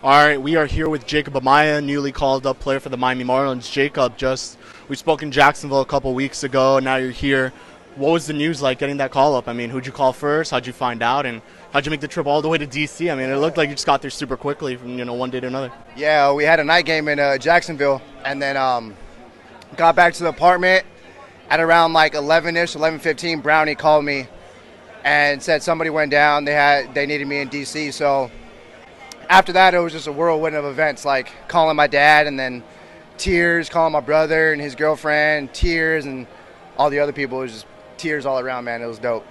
All right, we are here with Jacob Amaya, newly called up player for the Miami Marlins. Jacob, we spoke in Jacksonville a couple weeks ago. Now you're here. What was the news like getting that call up? I mean, who'd you call first? How'd you find out? And how'd you make the trip all the way to D.C.? I mean, it looked like you just got there super quickly from one day to another. Yeah, we had a night game in Jacksonville, and then got back to the apartment at around like 11-ish, 11:15. Brownie called me and said somebody went down. They needed me in D.C. So after that, it was just a whirlwind of events, like calling my dad and then tears, calling my brother and his girlfriend, tears, and all the other people. It was just tears all around, man. It was dope.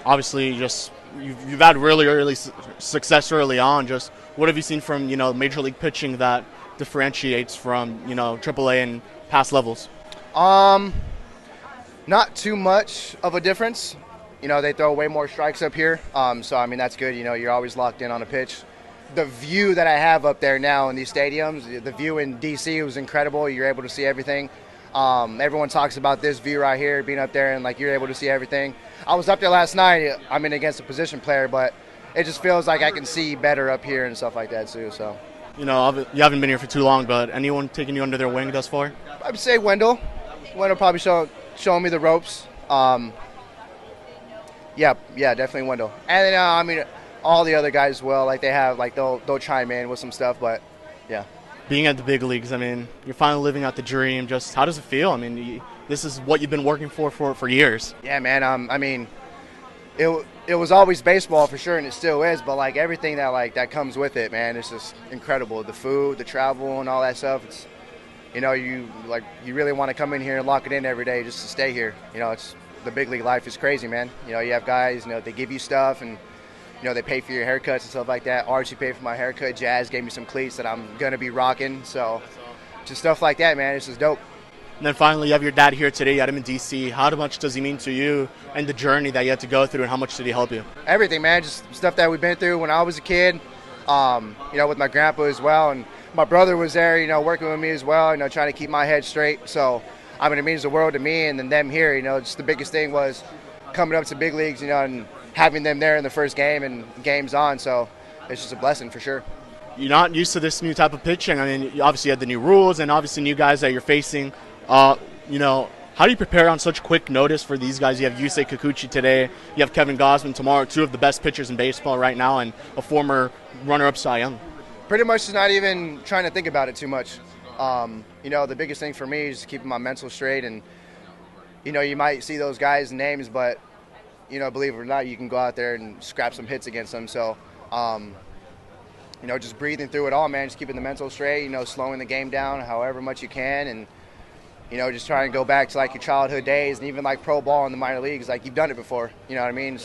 Obviously, you've had really early success early on. Just what have you seen from major league pitching that differentiates from AAA and past levels? Not too much of a difference. They throw way more strikes up here. So I mean that's good. You're always locked in on a pitch. The view that I have up there now in these stadiums, the view in D.C. was incredible. You're able to see everything. Everyone talks about this view right here, being up there, and like you're able to see everything. I was up there last night. I'm in against a position player, but it just feels like I can see better up here and stuff like that too. So, you haven't been here for too long, but anyone taking you under their wing thus far? I would say Wendell. Wendell probably showing me the ropes. Yeah, definitely Wendell. And then all the other guys as well. Like they'll chime in with some stuff, but yeah. Being at the big leagues, I mean, you're finally living out the dream. Just how does it feel? I mean, this is what you've been working for years. Yeah, man. I mean, it was always baseball for sure, and it still is. But like everything that comes with it, man, it's just incredible. The food, the travel, and all that stuff. It's you really want to come in here and lock it in every day just to stay here. It's the big league life is crazy, man. You have guys, they give you stuff and. They pay for your haircuts and stuff like that. Archie paid for my haircut. Jazz gave me some cleats that I'm going to be rocking. So just stuff like that, man. It's just dope. And then finally, you have your dad here today. You had him in D.C. How much does he mean to you and the journey that you had to go through, and how much did he help you? Everything, man. Just stuff that we've been through when I was a kid, with my grandpa as well. And my brother was there, working with me as well, trying to keep my head straight. So, I mean, it means the world to me and then them here. Just the biggest thing was coming up to big leagues, and having them there in the first game and games on, so it's just a blessing for sure. You're not used to this new type of pitching. I mean, you obviously had the new rules and obviously new guys that you're facing. How do you prepare on such quick notice for these guys? You have Yusei Kikuchi today. You have Kevin Gausman tomorrow, two of the best pitchers in baseball right now, and a former runner-up Cy Young. Pretty much just not even trying to think about it too much. The biggest thing for me is keeping my mental straight, and you might see those guys' names, but believe it or not, you can go out there and scrap some hits against them. So, just breathing through it all, man. Just keeping the mental straight, slowing the game down however much you can. And, just trying to go back to, like, your childhood days and even, like, pro ball in the minor leagues. Like, you've done it before. You know what I mean?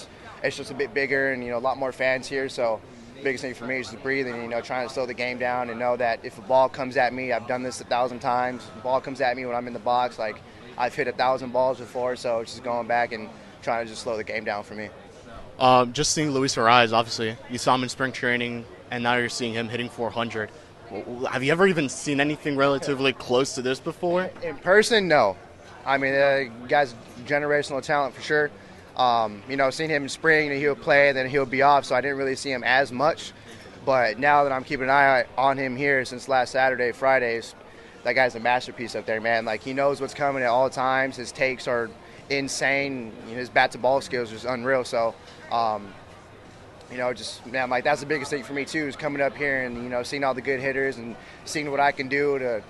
It's just a bit bigger and, a lot more fans here. So, the biggest thing for me is just breathing and, trying to slow the game down and know that if a ball comes at me, I've done this 1,000 times. If a ball comes at me when I'm in the box, like, I've hit 1,000 balls before. So, it's just going back and trying to just slow the game down for me. Just seeing Luis Ariz, obviously, you saw him in spring training, and now you're seeing him hitting 400. Have you ever even seen anything relatively close to this before? In person, no. I mean, the guy's generational talent for sure. Seeing him in spring, and he'll play, then he'll be off, so I didn't really see him as much. But now that I'm keeping an eye on him here since last Saturday, Fridays, that guy's a masterpiece up there, man. Like, he knows what's coming at all times. His takes are insane. His bat to ball skills is unreal. So, that's the biggest thing for me too, is coming up here and seeing all the good hitters and seeing what I can do to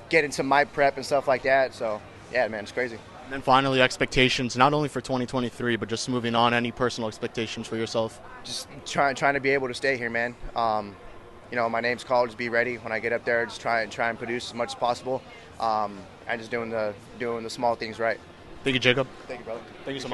get into my prep and stuff like that. So, yeah, man, it's crazy. And then finally, expectations not only for 2023, but just moving on. Any personal expectations for yourself? Just trying to be able to stay here, man. My name's called. Just be ready when I get up there. Just try and produce as much as possible, and just doing the small things right. Thank you, Jacob. Thank you, brother. Thank you so much.